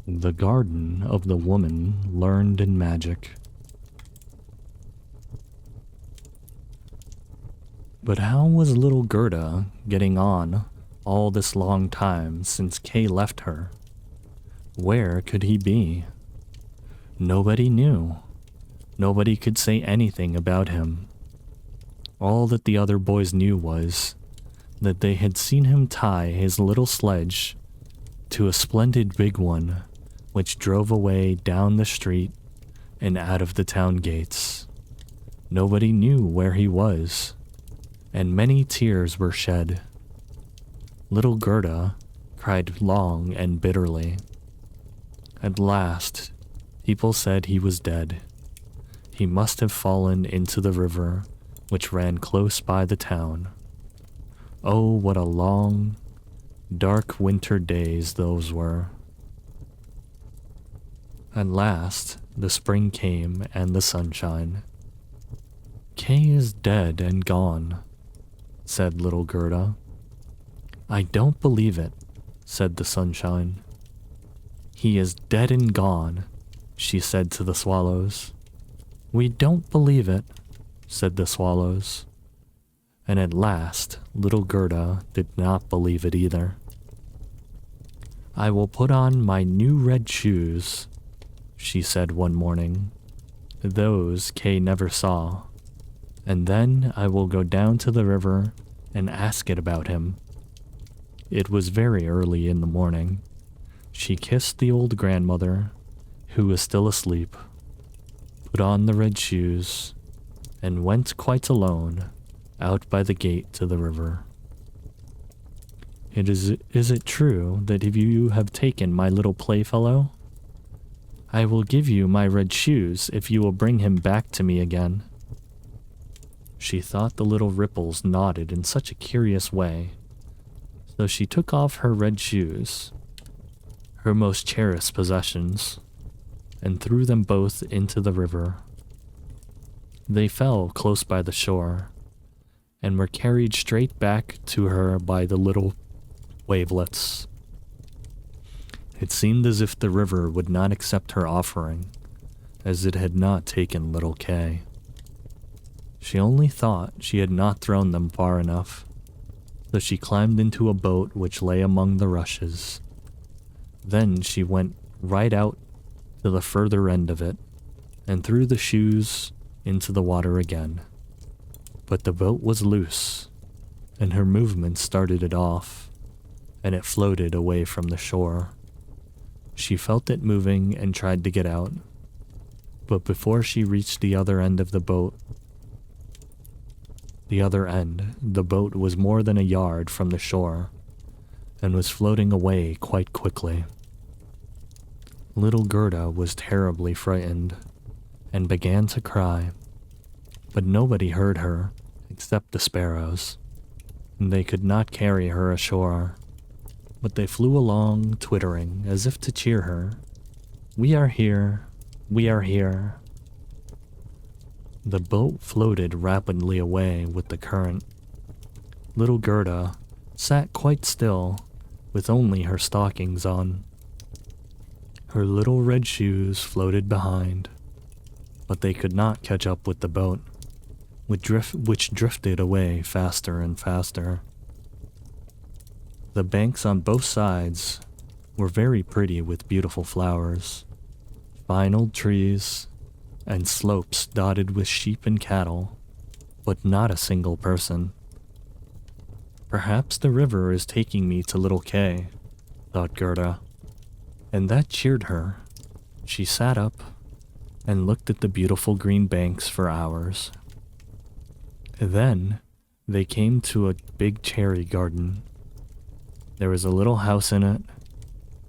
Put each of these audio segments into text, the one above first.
The Garden of the Woman Learned in Magic. But how was little Gerda getting on all this long time since Kay left her? Where could he be? Nobody knew. Nobody could say anything about him. All that the other boys knew was that they had seen him tie his little sledge to a splendid big one which drove away down the street and out of the town gates. Nobody knew where he was, and many tears were shed. Little Gerda cried long and bitterly. At last, people said he was dead. He must have fallen into the river which ran close by the town. Oh, what a long, dark winter days those were. At last, the spring came and the sunshine. Kay is dead and gone, said little Gerda. I don't believe it, said the sunshine. He is dead and gone, she said to the swallows. We don't believe it, said the swallows. And at last, little Gerda did not believe it either. I will put on my new red shoes, she said one morning. Those Kay never saw. And then I will go down to the river and ask it about him. It was very early in the morning. She kissed the old grandmother, who was still asleep, put on the red shoes, and went quite alone out by the gate to the river. Is it true that if you have taken my little playfellow? I will give you my red shoes if you will bring him back to me again. She thought the little ripples nodded in such a curious way, so she took off her red shoes, her most cherished possessions, and threw them both into the river. They fell close by the shore, and were carried straight back to her by the little wavelets. It seemed as if the river would not accept her offering, as it had not taken little Kay. She only thought she had not thrown them far enough, so she climbed into a boat which lay among the rushes. Then she went right out to the further end of it, and threw the shoes into the water again. But the boat was loose, and her movement started it off, and it floated away from the shore. She felt it moving and tried to get out, but before she reached the other end of the boat, the boat was more than a yard from the shore, and was floating away quite quickly. Little Gerda was terribly frightened, and began to cry, but nobody heard her except the sparrows, and they could not carry her ashore. But they flew along, twittering, as if to cheer her. We are here, we are here. The boat floated rapidly away with the current. Little Gerda sat quite still, with only her stockings on. Her little red shoes floated behind, but they could not catch up with the boat, which drifted away faster and faster. The banks on both sides were very pretty with beautiful flowers, fine old trees, and slopes dotted with sheep and cattle, but not a single person. Perhaps the river is taking me to little Kay, thought Gerda, and that cheered her. She sat up and looked at the beautiful green banks for hours. Then they came to a big cherry garden. There was a little house in it,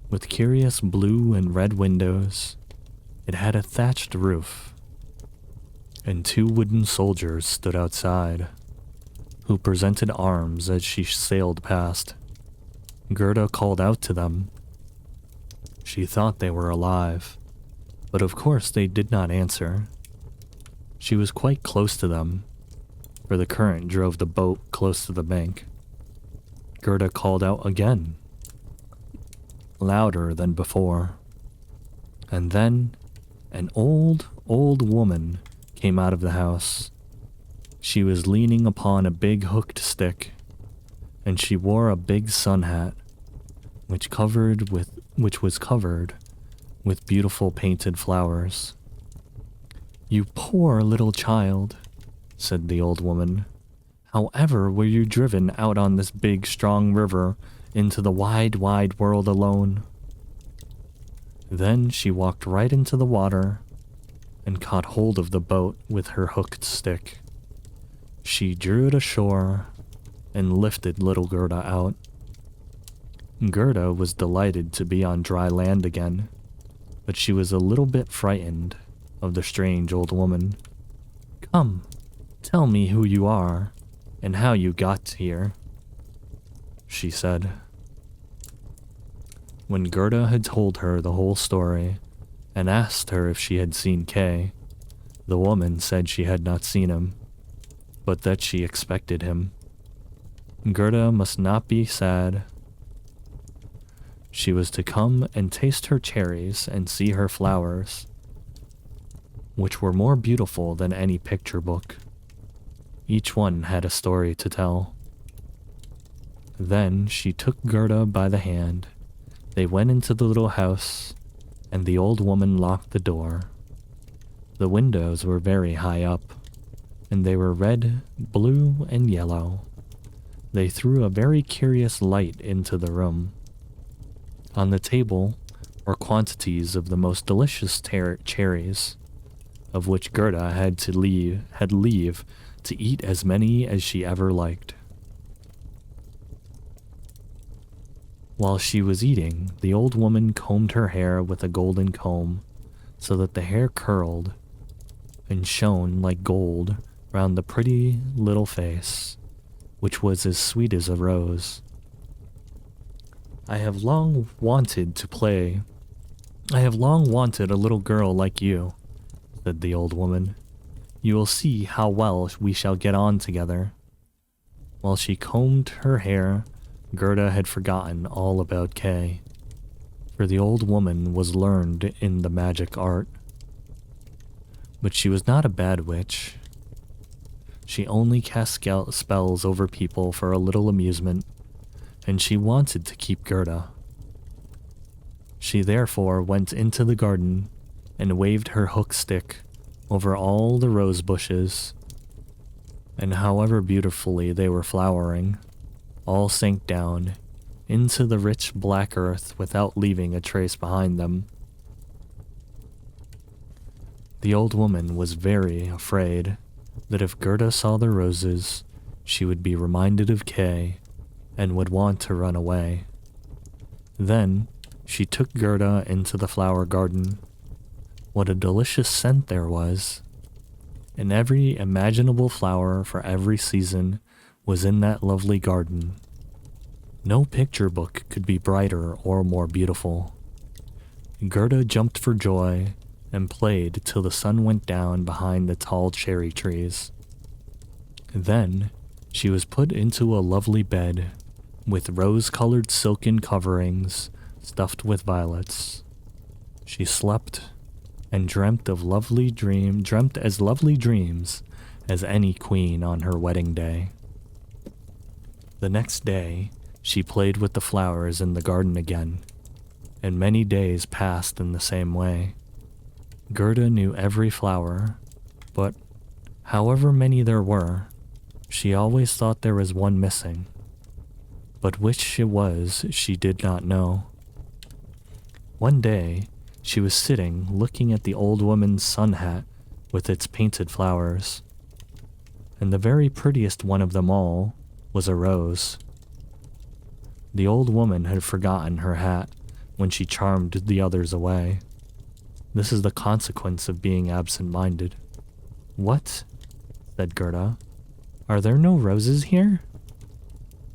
with curious blue and red windows. It had a thatched roof, and 2 wooden soldiers stood outside, who presented arms as she sailed past. Gerda called out to them. She thought they were alive, but of course they did not answer. She was quite close to them, for the current drove the boat close to the bank. Gerda called out again, louder than before. And then an old woman came out of the house. She was leaning upon a big hooked stick, and she wore a big sun hat, which was covered with beautiful painted flowers. "You poor little child," said the old woman. "However were you driven out on this big, strong river into the wide, wide world alone?" Then she walked right into the water and caught hold of the boat with her hooked stick. She drew it ashore and lifted little Gerda out. Gerda was delighted to be on dry land again, but she was a little bit frightened of the strange old woman. "Come, tell me who you are and how you got here," she said. When Gerda had told her the whole story and asked her if she had seen Kay, the woman said she had not seen him, but that she expected him. Gerda must not be sad. She was to come and taste her cherries and see her flowers, which were more beautiful than any picture book. Each one had a story to tell. Then she took Gerda by the hand. They went into the little house, and the old woman locked the door. The windows were very high up, and they were red, blue, and yellow. They threw a very curious light into the room. On the table were quantities of the most delicious cherries, of which Gerda had leave to eat as many as she ever liked. While she was eating, the old woman combed her hair with a golden comb, so that the hair curled and shone like gold round the pretty little face, which was as sweet as a rose. I have long wanted a little girl like you," said the old woman. "You will see how well we shall get on together." While she combed her hair, Gerda had forgotten all about Kay, for the old woman was learned in the magic art. But she was not a bad witch. She only cast spells over people for a little amusement, and she wanted to keep Gerda. She therefore went into the garden and waved her hook stick over all the rose bushes, and however beautifully they were flowering, all sank down into the rich black earth without leaving a trace behind them. The old woman was very afraid that if Gerda saw the roses, she would be reminded of Kay and would want to run away. Then she took Gerda into the flower garden. What a delicious scent there was! And every imaginable flower for every season was in that lovely garden. No picture book could be brighter or more beautiful. Gerda jumped for joy and played till the sun went down behind the tall cherry trees. Then she was put into a lovely bed with rose-colored silken coverings stuffed with violets. She slept and dreamt as lovely dreams as any queen on her wedding day. The next day, she played with the flowers in the garden again, and many days passed in the same way. Gerda knew every flower, but however many there were, she always thought there was one missing. But which it was, she did not know. One day, she was sitting looking at the old woman's sun hat with its painted flowers, and the very prettiest one of them all was a rose. The old woman had forgotten her hat when she charmed the others away. This is the consequence of being absent-minded. "What?" said Gerda. "Are there no roses here?"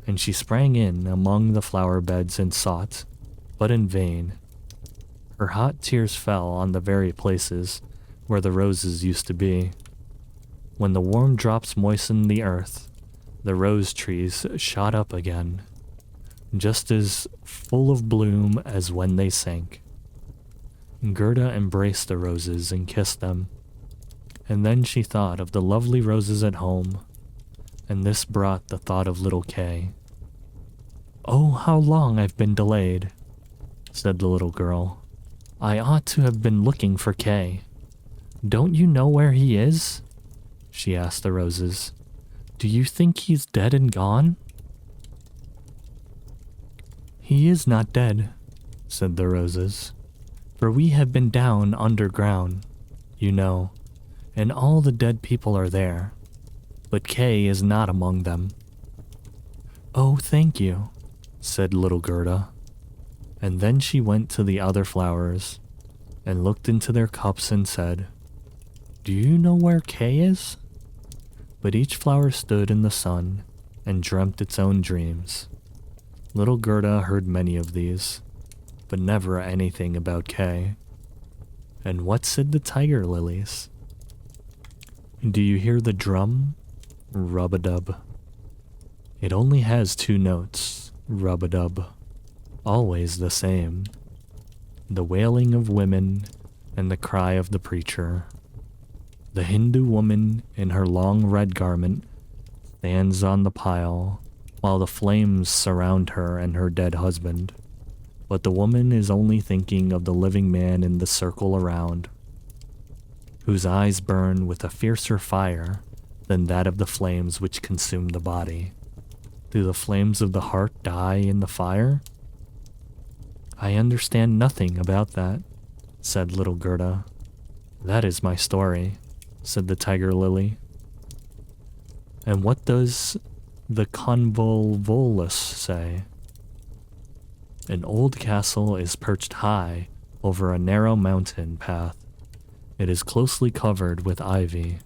And she sprang in among the flower beds and sought, but in vain. Her hot tears fell on the very places where the roses used to be. When the warm drops moistened the earth, the rose trees shot up again, just as full of bloom as when they sank. Gerda embraced the roses and kissed them, and then she thought of the lovely roses at home, and this brought the thought of little Kay. "Oh, how long I've been delayed," said the little girl. "I ought to have been looking for Kay. Don't you know where he is?" she asked the roses. "Do you think he's dead and gone?" "He is not dead," said the roses, "for we have been down underground, you know, and all the dead people are there, but Kay is not among them." "Oh, thank you," said little Gerda, and then she went to the other flowers and looked into their cups and said, "Do you know where Kay is?" But each flower stood in the sun and dreamt its own dreams. Little Gerda heard many of these, but never anything about Kay. And what said the tiger lilies? "Do you hear the drum? Rub-a-dub. It only has 2 notes, rub-a-dub, always the same. The wailing of women and the cry of the preacher. The Hindu woman in her long red garment stands on the pile while the flames surround her and her dead husband. But the woman is only thinking of the living man in the circle around, whose eyes burn with a fiercer fire than that of the flames which consume the body. Do the flames of the heart die in the fire?" "I understand nothing about that," said little Gerda. "That is my story," said the tiger lily. "And what does the convolvulus say?" "An old castle is perched high over a narrow mountain path. It is closely covered with ivy,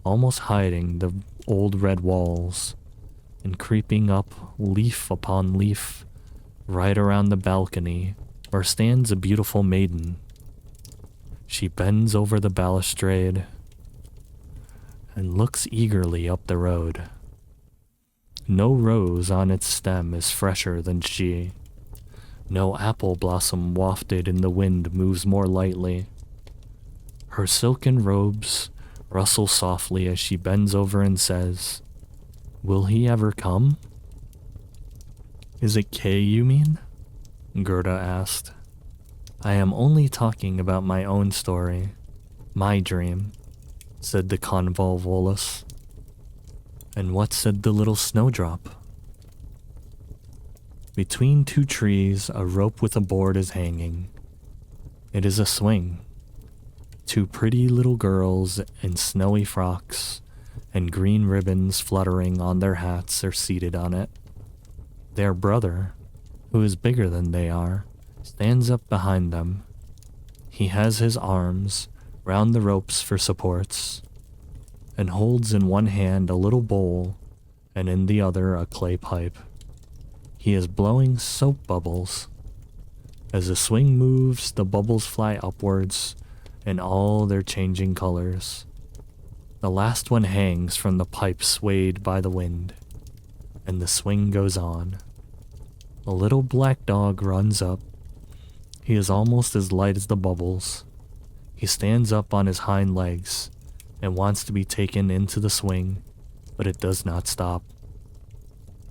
almost hiding the old red walls, and creeping up leaf upon leaf, right around the balcony where stands a beautiful maiden. She bends over the balustrade and looks eagerly up the road. No rose on its stem is fresher than she. No apple blossom wafted in the wind moves more lightly. Her silken robes rustle softly as she bends over and says, 'Will he ever come?'" "Is it Kay you mean?" Gerda asked. "I am only talking about my own story, my dream," said the convolvulus. "And what said the little snowdrop?" "Between 2 trees a rope with a board is hanging. It is a swing. 2 pretty little girls in snowy frocks and green ribbons fluttering on their hats are seated on it. Their brother, who is bigger than they are, stands up behind them. He has his arms round the ropes for supports, and holds in one hand a little bowl and in the other a clay pipe. He is blowing soap bubbles. As the swing moves, the bubbles fly upwards in all their changing colors. The last one hangs from the pipe swayed by the wind, and the swing goes on. A little black dog runs up. He is almost as light as the bubbles. He stands up on his hind legs and wants to be taken into the swing, but it does not stop.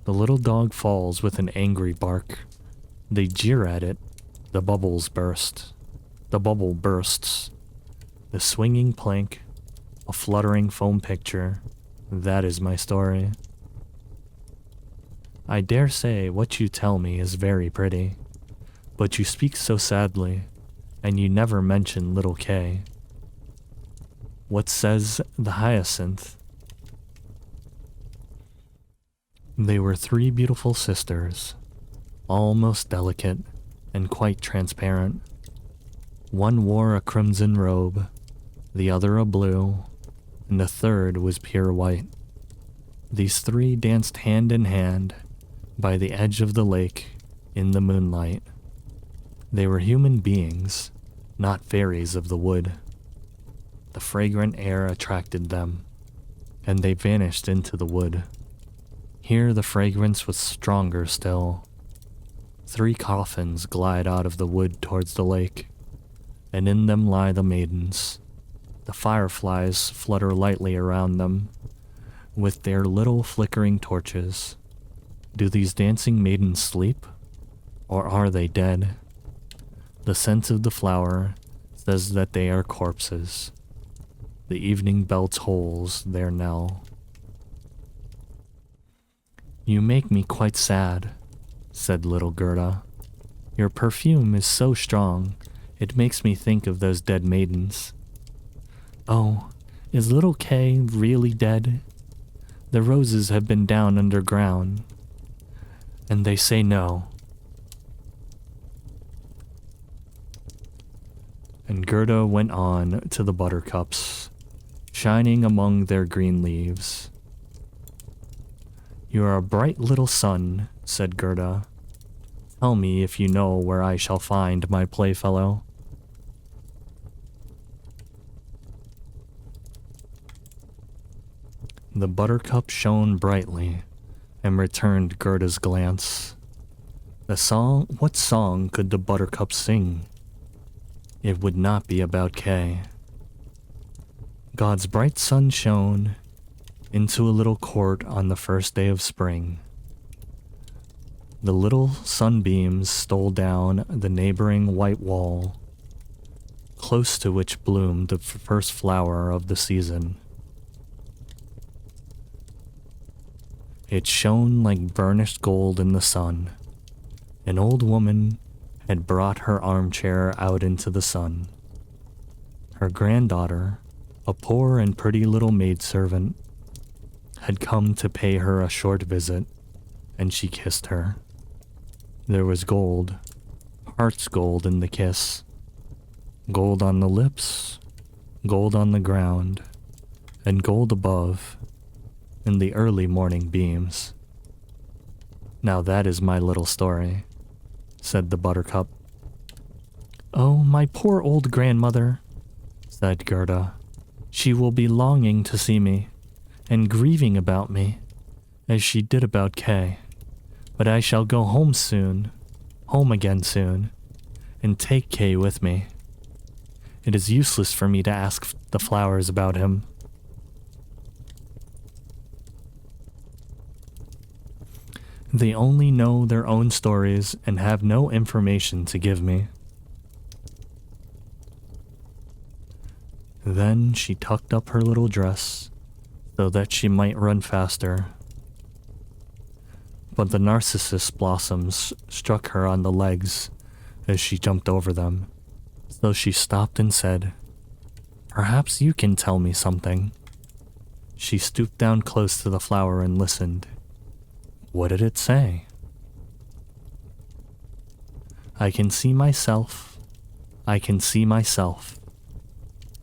The little dog falls with an angry bark. They jeer at it. The bubbles burst. The bubble bursts. The swinging plank, a fluttering foam picture. That is my story. I dare say what you tell me is very pretty, but you speak so sadly, and you never mention little Kay. What says the hyacinth? They were 3 beautiful sisters, almost delicate and quite transparent. One wore a crimson robe, the other a blue, and the third was pure white. These 3 danced hand in hand by the edge of the lake in the moonlight. They were human beings, not fairies of the wood. The fragrant air attracted them, and they vanished into the wood. Here the fragrance was stronger still. 3 coffins glide out of the wood towards the lake. and in them lie the maidens. The fireflies flutter lightly around them, with their little flickering torches. Do these dancing maidens sleep, or are they dead? The scent of the flower says that they are corpses. The evening bell tolls their knell. You make me quite sad, said little Gerda. Your perfume is so strong, it makes me think of those dead maidens. Oh, is little Kay really dead? The roses have been down underground, and they say no. And Gerda went on to the buttercups, shining among their green leaves. You are a bright little sun, said Gerda. Tell me if you know where I shall find my playfellow. The buttercup shone brightly and returned Gerda's glance. What song could the buttercup sing? It would not be about Kay. God's bright sun shone into a little court on the first day of spring. The little sunbeams stole down the neighboring white wall, close to which bloomed the first flower of the season. It shone like burnished gold in the sun. An old woman had brought her armchair out into the sun. Her granddaughter, a poor and pretty little maidservant, had come to pay her a short visit, and she kissed her. There was gold, heart's gold in the kiss, gold on the lips, gold on the ground, and gold above in the early morning beams. Now that is my little story, said the buttercup. Oh, my poor old grandmother, said Gerda. She will be longing to see me, and grieving about me, as she did about Kay. But I shall go home again soon, and take Kay with me. It is useless for me to ask the flowers about him. They only know their own stories and have no information to give me. Then she tucked up her little dress so that she might run faster. But the narcissus blossoms struck her on the legs as she jumped over them, so she stopped and said, Perhaps you can tell me something. She stooped down close to the flower and listened. What did it say? I can see myself,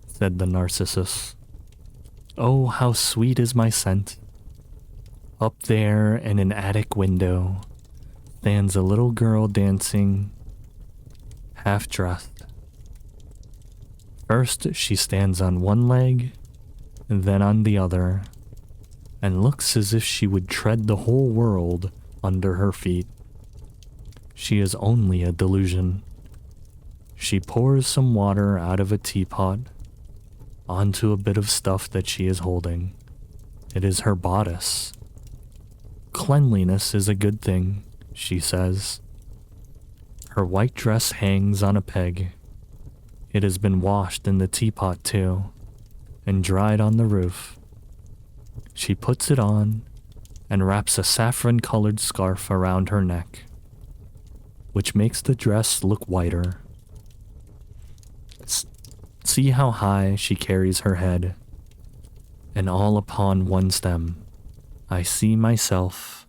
said the narcissus. Oh, how sweet is my scent. Up there in an attic window stands a little girl dancing, half dressed. First she stands on one leg, then on the other, and looks as if she would tread the whole world under her feet. She is only a delusion. She pours some water out of a teapot onto a bit of stuff that she is holding. It is her bodice. Cleanliness is a good thing, she says. Her white dress hangs on a peg. It has been washed in the teapot too, and dried on the roof. She puts it on and wraps a saffron-colored scarf around her neck, which makes the dress look whiter. See how high she carries her head, and all upon one stem. I see myself,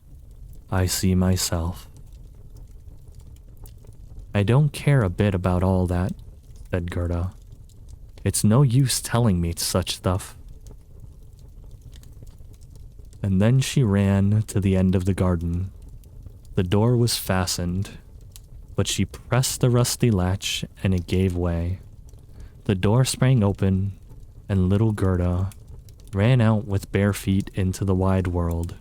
I see myself. I don't care a bit about all that, said Gerda. It's no use telling me such stuff. And then she ran to the end of the garden. The door was fastened, but she pressed the rusty latch and it gave way. The door sprang open, and little Gerda ran out with bare feet into the wide world.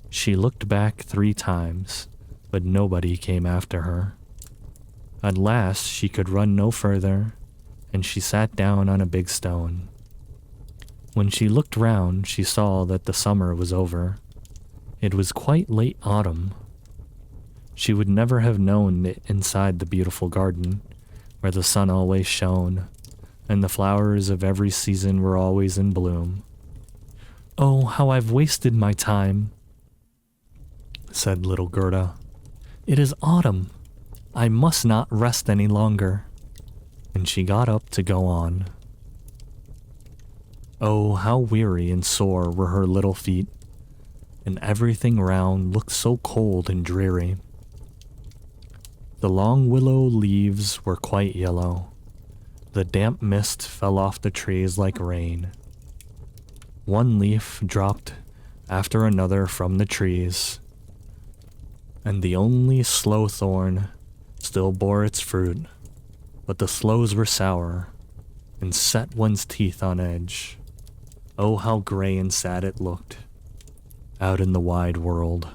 She looked back 3 times, but nobody came after her. At last she could run no further, and she sat down on a big stone. When she looked round, she saw that the summer was over. It was quite late autumn. She would never have known it inside the beautiful garden, where the sun always shone, and the flowers of every season were always in bloom. "Oh, how I've wasted my time," said little Gerda. "It is autumn. I must not rest any longer." And she got up to go on. Oh, how weary and sore were her little feet, and everything round looked so cold and dreary. The long willow leaves were quite yellow. The damp mist fell off the trees like rain. One leaf dropped after another from the trees, and the only sloe thorn still bore its fruit, but the sloes were sour and set one's teeth on edge. Oh, how gray and sad it looked out in the wide world.